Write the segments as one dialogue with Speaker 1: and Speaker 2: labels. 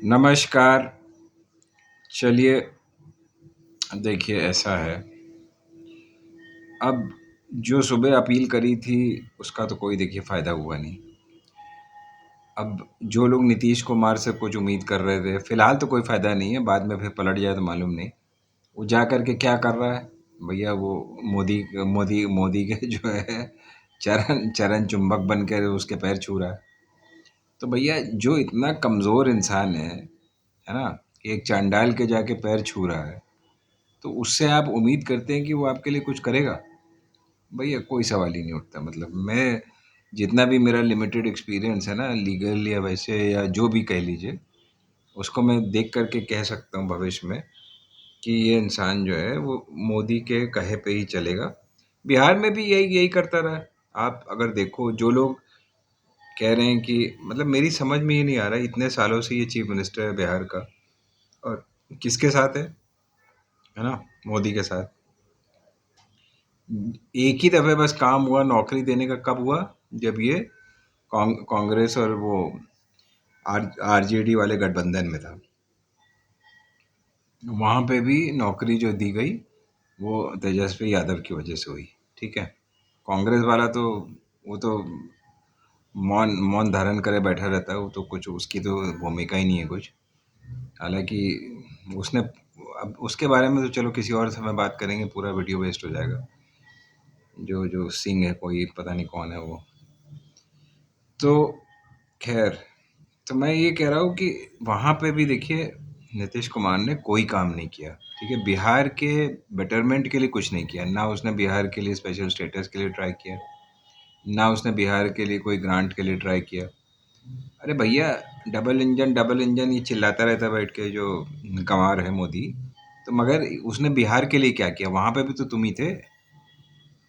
Speaker 1: नमस्कार। चलिए, देखिए ऐसा है, अब जो सुबह अपील करी थी उसका तो कोई देखिए फ़ायदा हुआ नहीं। अब जो लोग नीतीश कुमार से कुछ उम्मीद कर रहे थे, फ़िलहाल तो कोई फ़ायदा नहीं है, बाद में फिर पलट जाए तो मालूम नहीं। वो जा कर के क्या कर रहा है? भैया वो मोदी मोदी मोदी के जो है चरण चरण चुंबक बन के उसके पैर छू रहा है। तो भैया जो इतना कमज़ोर इंसान है ना? एक चांडाल के जाके पैर छू रहा है, तो उससे आप उम्मीद करते हैं कि वो आपके लिए कुछ करेगा? भैया कोई सवाल ही नहीं उठता। मतलब मैं जितना भी मेरा लिमिटेड एक्सपीरियंस है ना लीगल या वैसे या जो भी कह लीजिए, उसको मैं देख कर के कह सकता हूँ भविष्य में कि ये इंसान जो है वो मोदी के कहे पे ही चलेगा। बिहार में भी यही यही करता रहा है। आप अगर देखो जो लोग कह रहे हैं कि मतलब मेरी समझ में ये नहीं आ रहा है, इतने सालों से ये चीफ मिनिस्टर है बिहार का और किसके साथ है ना? मोदी के साथ। एक ही दफ़े बस काम हुआ नौकरी देने का, कब हुआ? जब ये कांग्रेस और वो आरजेडी वाले गठबंधन में था। वहाँ पे भी नौकरी जो दी गई वो तेजस्वी यादव की वजह से हुई। ठीक है, कांग्रेस वाला तो वो तो मौन मौन धारण करे बैठा रहता है, वो तो कुछ उसकी तो भूमिका ही नहीं है कुछ। हालांकि उसने, अब उसके बारे में तो चलो किसी और समय बात करेंगे, पूरा वीडियो वेस्ट हो जाएगा। जो जो सिंह है, कोई पता नहीं कौन है वो। तो खैर, तो मैं ये कह रहा हूँ कि वहाँ पे भी देखिए नीतीश कुमार ने कोई काम नहीं किया। ठीक है, बिहार के बेटरमेंट के लिए कुछ नहीं किया। ना उसने बिहार के लिए स्पेशल स्टेटस के लिए ट्राई किया, ना उसने बिहार के लिए कोई ग्रांट के लिए ट्राई किया। अरे भैया, डबल इंजन ये चिल्लाता रहता बैठ के जो गंवार है मोदी। तो मगर उसने बिहार के लिए क्या किया? वहाँ पे भी तो तुम ही थे।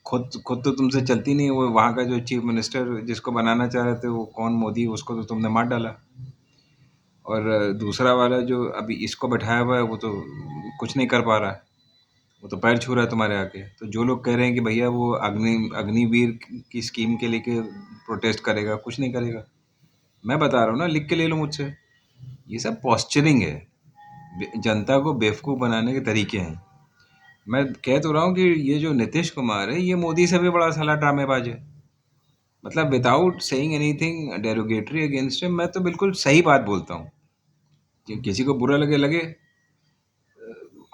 Speaker 1: खुद तो तुमसे चलती नहीं। वो वहाँ का जो चीफ मिनिस्टर जिसको बनाना चाह रहे थे, वो कौन, मोदी, उसको तो तुमने मार डाला। और दूसरा वाला जो अभी इसको बैठाया हुआ है वो तो कुछ नहीं कर पा रहा है, वो तो पैर छू रहा है तुम्हारे आके। तो जो लोग कह रहे हैं कि भैया वो अग्निवीर की स्कीम के लेके प्रोटेस्ट करेगा, कुछ नहीं करेगा। मैं बता रहा हूँ ना, लिख के ले लो मुझसे। ये सब पॉस्चरिंग है, जनता को बेवकूफ़ बनाने के तरीके हैं। मैं कह तो रहा हूँ कि ये जो नीतीश कुमार है ये मोदी से भी बड़ा साला ड्रामेबाज है। मतलब without saying anything derogatory against him, मैं तो बिल्कुल सही बात बोलता हूँ। कि किसी को बुरा लगे लगे।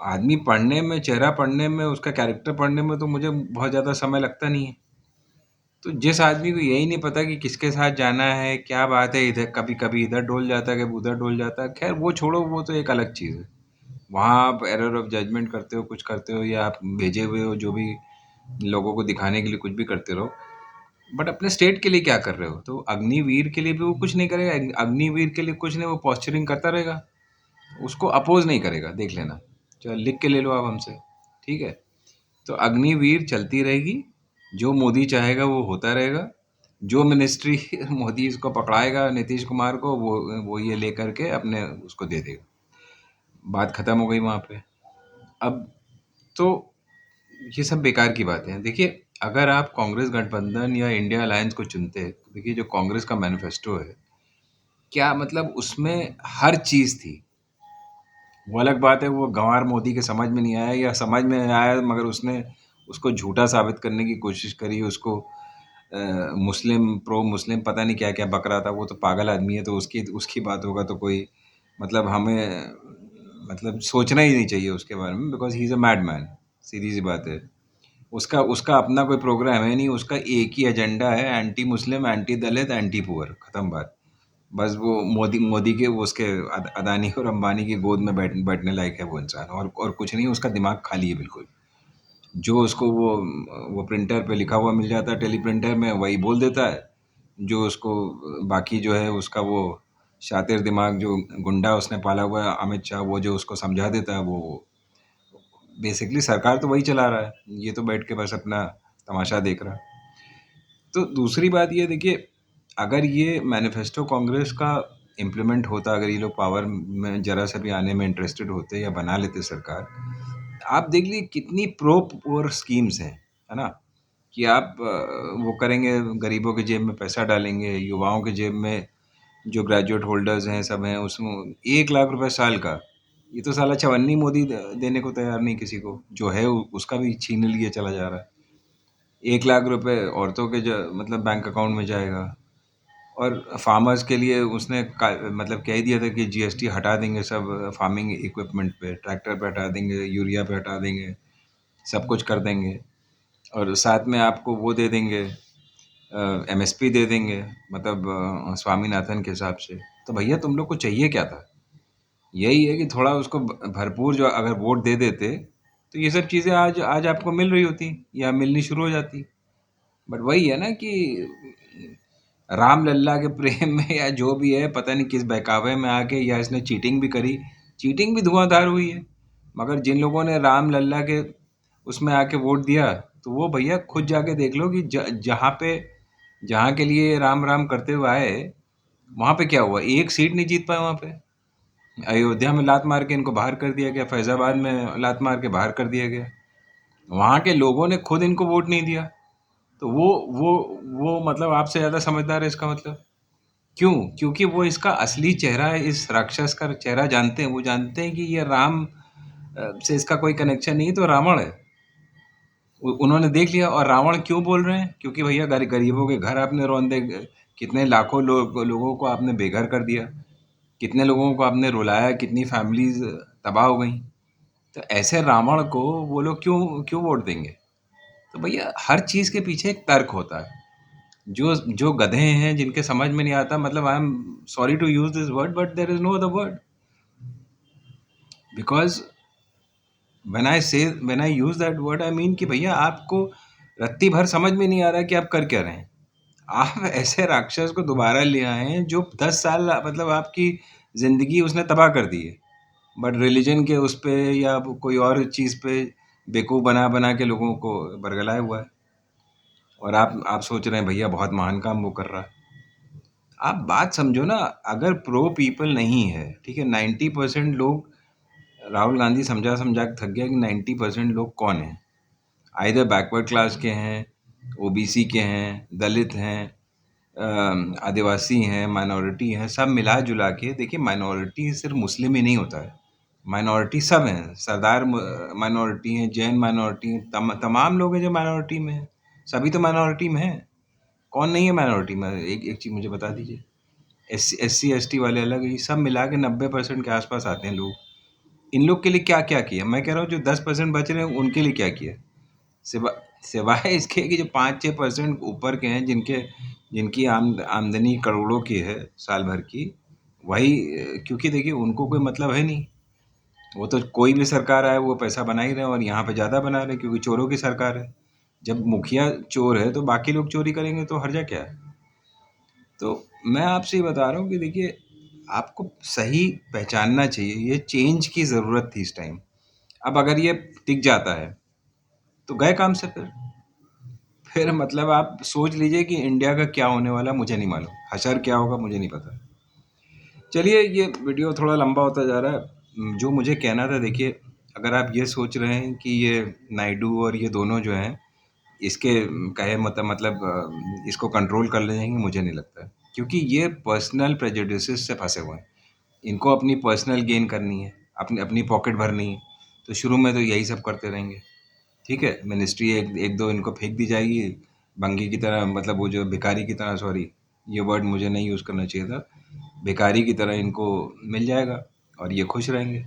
Speaker 1: आदमी पढ़ने में, चेहरा पढ़ने में, उसका कैरेक्टर पढ़ने में तो मुझे बहुत ज़्यादा समय लगता नहीं है। तो जिस आदमी को यही नहीं पता कि किसके साथ जाना है, क्या बात है, इधर कभी कभी इधर डोल जाता है, कभी उधर डोल जाता है, खैर वो छोड़ो, वो तो एक अलग चीज़ है। वहाँ आप एरर ऑफ जजमेंट करते हो, कुछ करते हो, या आप भेजे हुए हो जो भी लोगों को दिखाने के लिए कुछ भी करते रहो। बट अपने स्टेट के लिए क्या कर रहे हो? तो अग्निवीर के लिए भी वो कुछ नहीं करेगा। अग्निवीर के लिए कुछ नहीं, वो पॉस्चरिंग करता रहेगा, उसको अपोज नहीं करेगा। देख लेना, चलो लिख के ले लो आप हमसे। ठीक है, तो अग्निवीर चलती रहेगी। जो मोदी चाहेगा वो होता रहेगा। जो मिनिस्ट्री मोदी इसको पकड़ाएगा नीतीश कुमार को, वो ये ले करके अपने उसको दे देगा। बात खत्म हो गई वहाँ पे। अब तो ये सब बेकार की बातें हैं। देखिए, अगर आप कांग्रेस गठबंधन या इंडिया अलायंस को चुनते, देखिए जो कांग्रेस का मैनिफेस्टो है, क्या मतलब उसमें हर चीज़ थी। वो अलग बात है, वो गँवार मोदी के समझ में नहीं आया, या समझ में आया मगर उसने उसको झूठा साबित करने की कोशिश करी। उसको मुस्लिम, प्रो मुस्लिम, पता नहीं क्या-क्या बक रहा था। वो तो पागल आदमी है, तो उसकी उसकी बात होगा तो कोई मतलब हमें मतलब सोचना ही नहीं चाहिए उसके बारे में, because he is a madman. सीधी-सी बात है। उसका उसका अपना कोई प्रोग्राम है नहीं, उसका एक ही एजेंडा है, एंटी मुस्लिम, एंटी दलित, एंटी पुअर, खत्म बात। बस वो मोदी मोदी के वो उसके अदानी और अंबानी की गोद में बैठने लायक है वो इंसान, और कुछ नहीं। उसका दिमाग खाली है बिल्कुल। जो उसको वो प्रिंटर पे लिखा हुआ मिल जाता है, टेली प्रिंटर में, वही बोल देता है। जो उसको बाकी जो है उसका वो शातिर दिमाग जो गुंडा उसने पाला हुआ है अमित शाह, वो जो उसको समझा देता है, वो बेसिकली सरकार तो वही चला रहा है। ये तो बैठ के बस अपना तमाशा देख रहा है। तो दूसरी बात ये देखिए, अगर ये मैनिफेस्टो कांग्रेस का इम्प्लीमेंट होता, अगर ये लोग पावर में ज़रा सा भी आने में इंटरेस्टेड होते या बना लेते सरकार, आप देख लीजिए कितनी प्रो पुअर स्कीम्स हैं, है ना? कि आप वो करेंगे, गरीबों की जेब में पैसा डालेंगे, युवाओं की जेब में जो ग्रेजुएट होल्डर्स हैं सब हैं, उसमें 1 लाख रुपए साल का, ये तो साला चवन्नी मोदी देने को तैयार नहीं किसी को, जो है उसका भी छीन लिए चला जा रहा है। 1 लाख रुपए औरतों के मतलब बैंक अकाउंट में जाएगा। और फार्मर्स के लिए उसने मतलब कह ही दिया था कि जीएसटी हटा देंगे सब फार्मिंग इक्विपमेंट पे, ट्रैक्टर पे हटा देंगे, यूरिया पे हटा देंगे, सब कुछ कर देंगे। और साथ में आपको वो दे देंगे, एमएसपी दे देंगे, मतलब स्वामीनाथन के हिसाब से। तो भैया तुम लोग को चाहिए क्या था? यही है कि थोड़ा उसको भरपूर जो अगर वोट दे देते तो ये सब चीज़ें आज आज आपको मिल रही होती या मिलनी शुरू हो जाती। बट वही है ना कि राम लल्ला के प्रेम में या जो भी है, पता नहीं किस बहकावे में आके, या इसने चीटिंग भी करी, चीटिंग भी धुआंधार हुई है। मगर जिन लोगों ने राम लल्ला के उसमें आके वोट दिया, तो वो भैया खुद जाके देख लो कि जहाँ पे जहाँ के लिए राम राम करते हुए आए, वहाँ पे क्या हुआ, एक सीट नहीं जीत पाए वहाँ पे। अयोध्या में लात मार के इनको बाहर कर दिया गया, फैजाबाद में लात मार के बाहर कर दिया गया, वहाँ के लोगों ने खुद इनको वोट नहीं दिया। तो वो मतलब आपसे ज़्यादा समझदार है इसका मतलब। क्यों? क्योंकि वो इसका असली चेहरा, इस राक्षस का चेहरा जानते हैं। वो जानते हैं कि ये राम से इसका कोई कनेक्शन नहीं, तो रावण है। उन्होंने देख लिया। और रावण क्यों बोल रहे हैं? क्योंकि भैया गरीबों के घर आपने रौंदे, कितने लाखों लोगों को आपने बेघर कर दिया, कितने लोगों को आपने रुलाया, कितनी फैमिलीज तबाह हो गई। तो ऐसे रावण को वो लोग क्यों क्यों वोट देंगे? तो भैया हर चीज़ के पीछे एक तर्क होता है। जो जो गधे हैं, जिनके समझ में नहीं आता, मतलब I am sorry to use this word, but there is no other word, because when I use that word, I mean कि भैया आपको रत्ती भर समझ में नहीं आ रहा कि आप कर क्या रहे हैं। आप ऐसे राक्षस को दोबारा ले आए हैं जो 10 साल मतलब आपकी जिंदगी उसने तबाह कर दी है, बट रिलीजन के उस पे या कोई और चीज़ पे बेवकूफ़ बना बना के लोगों को बरगलाया हुआ है। और आप सोच रहे हैं भैया बहुत महान काम वो कर रहा है। आप बात समझो ना, अगर प्रो पीपल नहीं है, ठीक है, 90% लोग, राहुल गांधी समझा समझा के थक गया कि 90% लोग कौन हैं। आइदर बैकवर्ड क्लास के हैं, ओबीसी के हैं, दलित हैं, आदिवासी हैं, माइनॉरिटी हैं, सब मिला जुला के देखिए। माइनॉरिटी सिर्फ मुस्लिम ही नहीं होता है, माइनॉरिटी सब हैं। सरदार माइनॉरिटी हैं, जैन माइनॉरिटी हैं, तमाम लोग हैं जो माइनॉरिटी में हैं। सभी तो माइनॉरिटी में हैं। कौन नहीं है माइनॉरिटी में? एक एक चीज़ मुझे बता दीजिए। एससी एसटी वाले अलग, ये सब मिला के 90% के आसपास आते हैं लोग। इन लोग के लिए क्या क्या किया? मैं कह रहा हूँ जो 10% बच रहे हैं उनके लिए क्या किया? सिवा सिवाय इसके कि जो 5-6% ऊपर के हैं, जिनकी आमदनी करोड़ों की है साल भर की, वही क्योंकि देखिए उनको कोई मतलब है नहीं। वो तो कोई भी सरकार आए वो पैसा बना ही रहे हैं, और यहाँ पे ज़्यादा बना रहे हैं क्योंकि चोरों की सरकार है। जब मुखिया चोर है तो बाकी लोग चोरी करेंगे, तो हर्जा क्या है? तो मैं आपसे ये बता रहा हूँ कि देखिए आपको सही पहचानना चाहिए, ये चेंज की ज़रूरत थी इस टाइम। अब अगर ये टिक जाता है तो गए काम से। फिर मतलब आप सोच लीजिए कि इंडिया का क्या होने वाला, मुझे नहीं मालूम, हशर क्या होगा मुझे नहीं पता। चलिए ये वीडियो थोड़ा लंबा होता जा रहा है। जो मुझे कहना था, देखिए अगर आप ये सोच रहे हैं कि ये नायडू और ये दोनों जो हैं, इसके कहे इसको कंट्रोल कर ले जाएंगे, मुझे नहीं लगता है। क्योंकि ये पर्सनल प्रेजुडिसेस से फंसे हुए हैं। इनको अपनी पर्सनल गेन करनी है, अपनी अपनी पॉकेट भरनी है। तो शुरू में तो यही सब करते रहेंगे। ठीक है, मिनिस्ट्री एक एक दो इनको फेंक दी जाएगी बंगी की तरह, मतलब वो जो भिखारी की तरह, सॉरी ये वर्ड मुझे नहीं यूज़ करना चाहिए था, भिखारी की तरह इनको मिल जाएगा और ये खुश रहेंगे।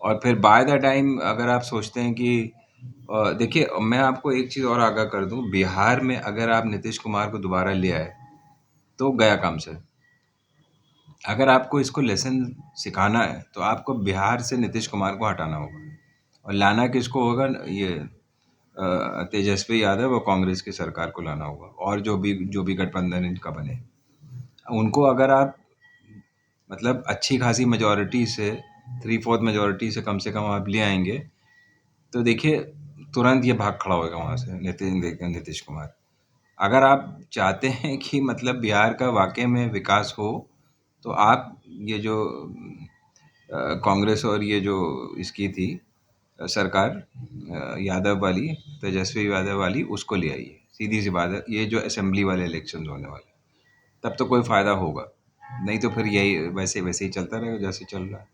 Speaker 1: और फिर बाय द टाइम अगर आप सोचते हैं कि देखिए मैं आपको एक चीज़ और आगाह कर दूं, बिहार में अगर आप नीतीश कुमार को दोबारा ले आए तो गया काम से। अगर आपको इसको लेसन सिखाना है तो आपको बिहार से नीतीश कुमार को हटाना होगा, और लाना किसको होगा? ये तेजस्वी यादव और कांग्रेस की सरकार को लाना होगा, और जो भी गठबंधन इनका बने उनको अगर आप मतलब अच्छी खासी मेजोरिटी से, 3/4 मेजोरिटी से कम आप ले आएंगे, तो देखिए तुरंत ये भाग खड़ा होगा वहाँ से नीतीश कुमार। अगर आप चाहते हैं कि मतलब बिहार का वाकई में विकास हो, तो आप ये जो कांग्रेस और ये जो इसकी थी सरकार, यादव वाली, तेजस्वी यादव वाली, उसको ले आइए। सीधी सी बात है, ये जो असेंबली वाले इलेक्शन होने वाले, तब तो कोई फ़ायदा होगा। नहीं तो फिर यही वैसे वैसे ही चलता रहेगा जैसे चल रहा है।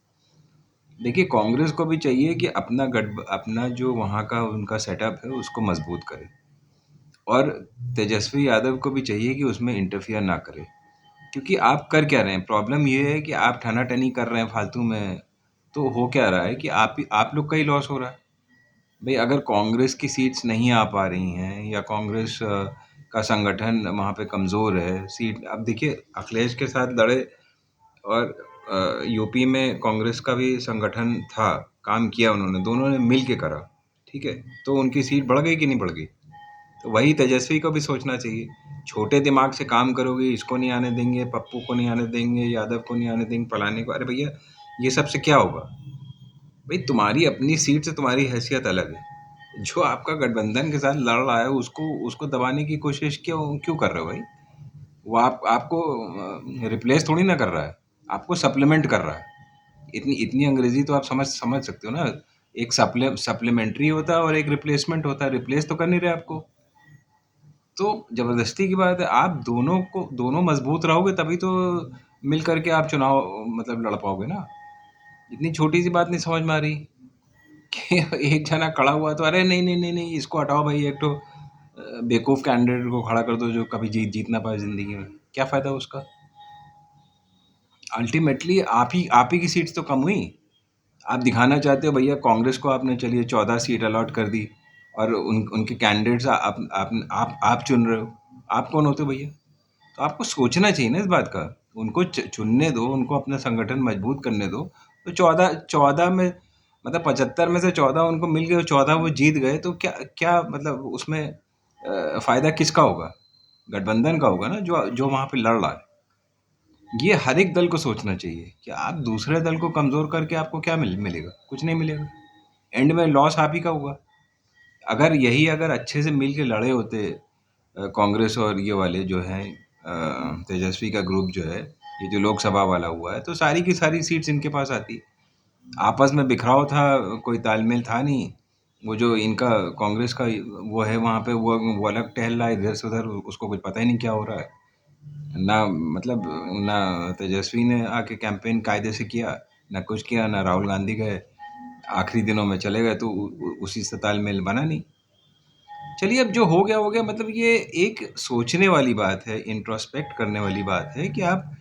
Speaker 1: देखिए, कांग्रेस को भी चाहिए कि अपना जो वहाँ का उनका सेटअप है उसको मजबूत करे, और तेजस्वी यादव को भी चाहिए कि उसमें इंटरफियर ना करे। क्योंकि आप कर क्या रहे हैं, प्रॉब्लम ये है कि आप ठनाठनी कर रहे हैं फालतू में। तो हो क्या रहा है कि आप लोग का ही लॉस हो रहा है। भाई, अगर कांग्रेस की सीट्स नहीं आ पा रही हैं या कांग्रेस का संगठन वहाँ पे कमज़ोर है, सीट अब देखिए अखिलेश के साथ लड़े, और यूपी में कांग्रेस का भी संगठन था, काम किया उन्होंने, दोनों ने मिल के करा, ठीक है, तो उनकी सीट बढ़ गई कि नहीं बढ़ गई। तो वही तेजस्वी को भी सोचना चाहिए। छोटे दिमाग से काम करोगे, इसको नहीं आने देंगे, पप्पू को नहीं आने देंगे, यादव को नहीं आने देंगे, फलाने को, अरे भैया ये सब से क्या होगा। भाई, तुम्हारी अपनी सीट से तुम्हारी हैसियत अलग है। जो आपका गठबंधन के साथ लड़ रहा है उसको उसको दबाने की कोशिश क्यों क्यों कर रहे हो भाई। वो आपको रिप्लेस थोड़ी ना कर रहा है, आपको सप्लीमेंट कर रहा है। इतनी इतनी अंग्रेजी तो आप समझ समझ सकते हो ना। एक सप्लीमेंट्री होता है और एक रिप्लेसमेंट होता है। रिप्लेस तो कर नहीं रहे आपको। तो जबरदस्ती की बात है, आप दोनों मजबूत रहोगे तभी तो मिल करके आप चुनाव मतलब लड़ पाओगे ना। इतनी छोटी सी बात नहीं समझ में आ रही कि एक जना खड़ा हुआ तो अरे नहीं नहीं नहीं नहीं, इसको हटाओ भाई, एक तो बेवकूफ कैंडिडेट को खड़ा कर दो जो कभी जीत ना पाए जिंदगी में, क्या फायदा उसका। अल्टीमेटली आप ही की सीट्स तो कम हुई। आप दिखाना चाहते हो भैया कांग्रेस को आपने चलिए 14 सीट अलॉट कर दी, और उनके कैंडिडेट्स आप चुन रहे हो। आप कौन होते हो भैया। तो आपको सोचना चाहिए ना इस बात का। उनको चुनने दो, उनको अपना संगठन मजबूत करने दो। तो 14 में मतलब 75 में से 14 उनको मिल गए, 14 वो जीत गए, तो क्या क्या मतलब उसमें फायदा किसका होगा। गठबंधन का होगा ना, जो जो वहां पे लड़ रहा है। ये हर एक दल को सोचना चाहिए कि आप दूसरे दल को कमजोर करके आपको क्या मिलेगा, कुछ नहीं मिलेगा। एंड में लॉस आप ही का होगा। अगर अच्छे से मिल के लड़े होते कांग्रेस और ये वाले जो हैं, तेजस्वी का ग्रुप जो है, ये जो लोकसभा वाला हुआ है, तो सारी की सारी सीट्स इनके पास आती। आपस में बिखराव था, कोई तालमेल था नहीं। वो जो इनका कांग्रेस का वो है वहाँ पे, वो अलग टहल रहा है इधर से उधर, उसको कुछ पता ही नहीं क्या हो रहा है ना। मतलब ना तेजस्वी ने आके कैंपेन कायदे से किया, ना कुछ किया, ना राहुल गांधी गए, आखिरी दिनों में चले गए, तो उसी से तालमेल बना नहीं। चलिए, अब जो हो गया, मतलब ये एक सोचने वाली बात है, इंट्रोस्पेक्ट करने वाली बात है कि आप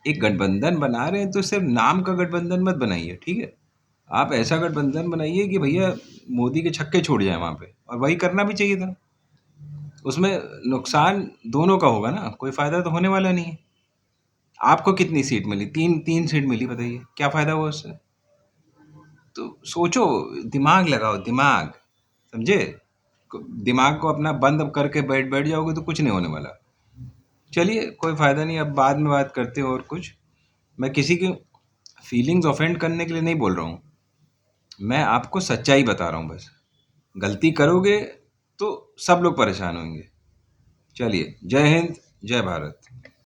Speaker 1: एक गठबंधन बना रहे हैं तो सिर्फ नाम का गठबंधन मत बनाइए, ठीक है। आप ऐसा गठबंधन बनाइए कि भैया मोदी के छक्के छोड़ जाए वहां पे, और वही करना भी चाहिए था। उसमें नुकसान दोनों का होगा ना, कोई फायदा तो होने वाला नहीं है। आपको कितनी सीट मिली, तीन तीन सीट मिली, बताइए क्या फायदा हुआ उससे। तो सोचो, दिमाग लगाओ, दिमाग, समझे। दिमाग को अपना बंद करके बैठ बैठ जाओगे तो कुछ नहीं होने वाला। चलिए, कोई फायदा नहीं, अब बाद में बात करते हो और कुछ। मैं किसी की फीलिंग्स ऑफेंड करने के लिए नहीं बोल रहा हूँ। मैं आपको सच्चाई बता रहा हूँ बस। गलती करोगे तो सब लोग परेशान होंगे। चलिए, जय हिंद, जय भारत।